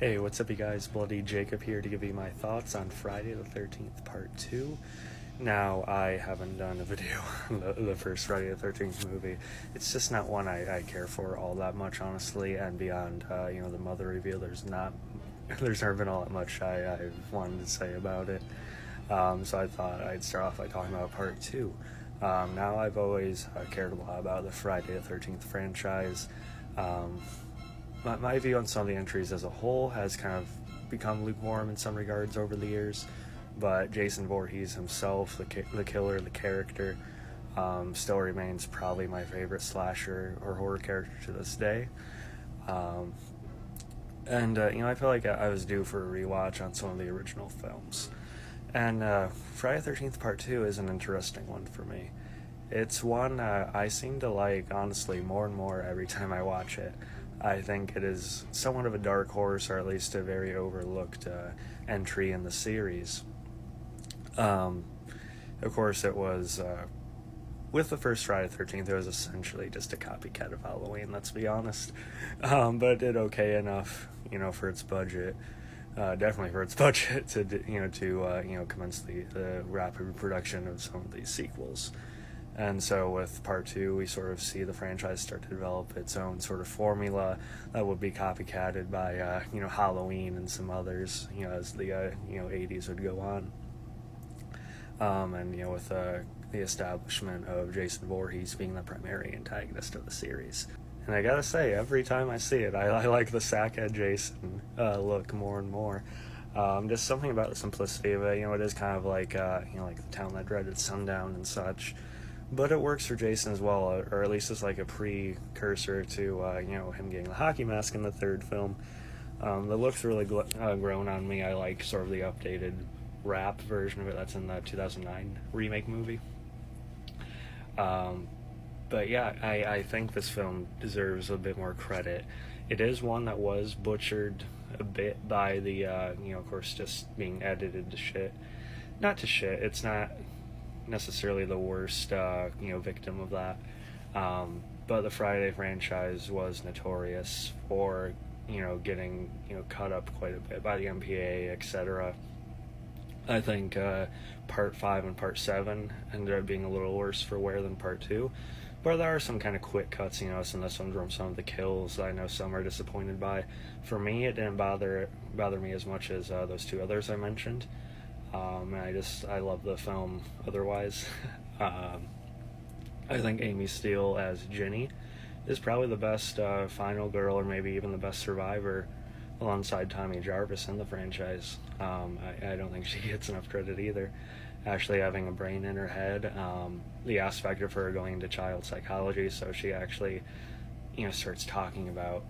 Hey, what's up, you guys? Bloody Jacob here to give you my thoughts on Friday the 13th, Part 2. Now, I haven't done a video on the first Friday the 13th movie. It's just not one I care for all that much, honestly, and beyond, the mother reveal, there's never been all that much I've wanted to say about it. So I thought I'd start off by talking about Part 2. Now, I've always cared a lot about the Friday the 13th franchise. My view on some of the entries as a whole has kind of become lukewarm in some regards over the years, but Jason Voorhees himself, the killer, the character, still remains probably my favorite slasher or horror character to this day. I feel like I was due for a rewatch on some of the original films. And Friday the 13th Part 2 is an interesting one for me. It's one I seem to like, honestly, more and more every time I watch it. I think it is somewhat of a dark horse, or at least a very overlooked entry in the series. Of course, it was, with the first Friday the 13th, it was essentially just a copycat of Halloween, let's be honest. But it did okay enough, for its budget. Definitely for its budget to commence the rapid production of some of these sequels. And so with Part 2, we sort of see the franchise start to develop its own sort of formula that would be copycatted by, Halloween and some others, as the, 80s would go on. With the establishment of Jason Voorhees being the primary antagonist of the series. And I gotta say, every time I see it, I like the Sackhead Jason look more and more. Just something about the simplicity of it. It is kind of like, like the town that dreaded sundown and such. But it works for Jason as well, or at least it's like a precursor to, him getting the hockey mask in the third film. The look's really grown on me. I like sort of the updated rap version of it that's in the 2009 remake movie. But yeah, I think this film deserves a bit more credit. It is one that was butchered a bit by the, of course, just being edited to shit. Not to shit, it's not necessarily the worst, victim of that. But the Friday franchise was notorious for, getting, cut up quite a bit by the MPA, etc. I think Part 5 and Part 7 ended up being a little worse for wear than Part 2. But there are some kind of quick cuts, so this one from some of the kills I know some are disappointed by. For me, it didn't bother me as much as those two others I mentioned. I love the film otherwise. I think Amy Steele as Ginny is probably the best final girl, or maybe even the best survivor, alongside Tommy Jarvis in the franchise. I don't think she gets enough credit either. Actually having a brain in her head, the aspect of her going into child psychology, so she actually, starts talking about,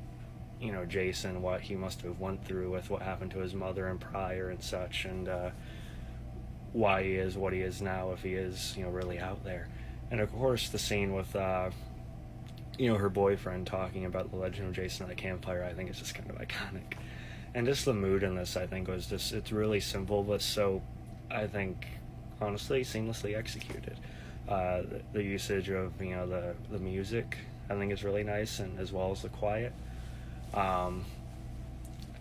Jason, what he must have went through with what happened to his mother and prior and such, and why he is what he is now, if he is, really out there. And of course, the scene with, her boyfriend talking about the legend of Jason at the campfire, I think is just kind of iconic. And just the mood in this, I think, was just, it's really simple, but so, I think, honestly, seamlessly executed. The usage of, the music, I think is really nice, and as well as the quiet. I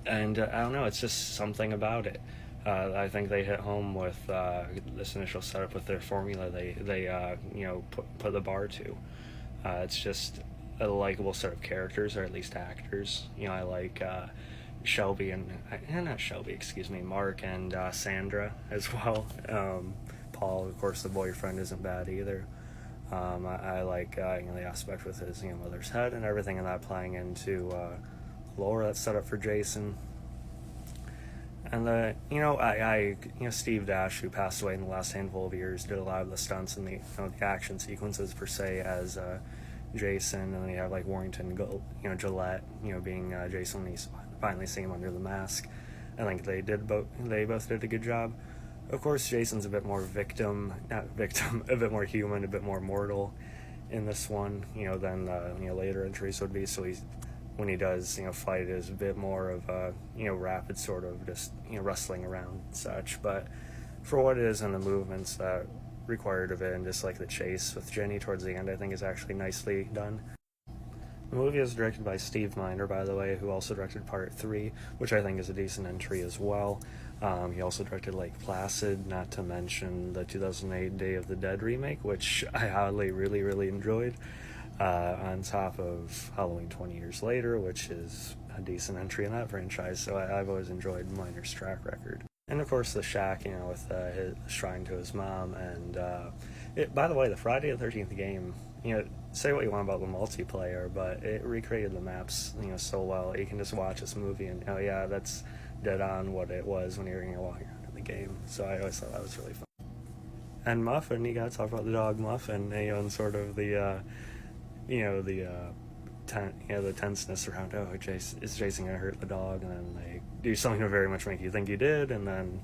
don't know, it's just something about it. I think they hit home with this initial setup with their formula. They put the bar to. It's just a likable set of characters, or at least actors. I like Shelby Mark and Sandra as well. Paul, of course, the boyfriend, isn't bad either. I like the aspect with his mother's head and everything, and that playing into lore that's set up for Jason. And Steve Dash, who passed away in the last handful of years, did a lot of the stunts and the action sequences per se as Jason, and then you have like Warrington, Gillette, being Jason when you finally see him under the mask. I think they both did a good job. Of course, Jason's a bit more a bit more human, a bit more mortal in this one, than later entries would be. So when he does, fight, is a bit more of a, rapid sort of just, wrestling around and such. But for what it is and the movements that required of it, and just like the chase with Jenny towards the end, I think is actually nicely done. The movie is directed by Steve Miner, by the way, who also directed Part 3, which I think is a decent entry as well. He also directed Lake Placid, not to mention the 2008 Day of the Dead remake, which I highly, really, really enjoyed, on top of Halloween 20 Years Later, which is a decent entry in that franchise, so I've always enjoyed Miner's track record. And of course, The Shack, with his shrine to his mom, and by the way, the Friday the 13th game, say what you want about the multiplayer, but it recreated the maps, so well. You can just watch this movie and, oh yeah, that's dead on what it was when you were walking around in the game. So I always thought that was really fun. And Muffin, you gotta talk about the dog Muffin, and sort of the, the tenseness around, is Jason gonna hurt the dog? And then they do something to very much make you think he did, and then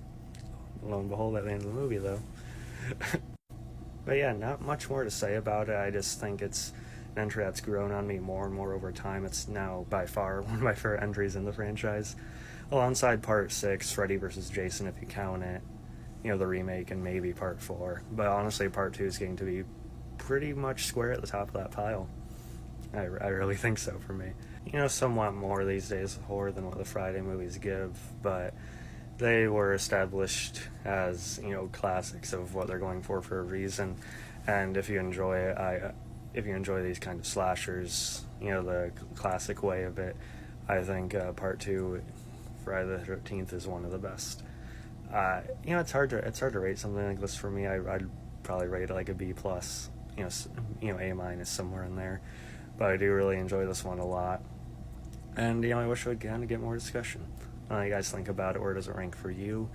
lo and behold, at the end of the movie, though. But yeah, not much more to say about it. I just think it's an entry that's grown on me more and more over time. It's now by far one of my favorite entries in the franchise, alongside Part 6, Freddy vs. Jason, if you count it, the remake, and maybe Part 4. But honestly, Part 2 is getting to be pretty much square at the top of that pile. I really think so for me. Somewhat more these days of horror than what the Friday movies give, but they were established as, classics of what they're going for a reason. And if you enjoy it, if you enjoy these kind of slashers, the classic way of it, I think Part 2, Friday the 13th, is one of the best. It's hard to rate something like this for me. I'd probably rate it like a B+, A- somewhere in there. But I do really enjoy this one a lot. And, I wish we'd get more discussion. You guys think about it. Where does it rank for you?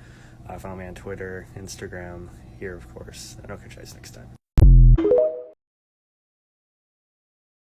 Follow me on Twitter, Instagram, here, of course. And I'll catch you guys next time.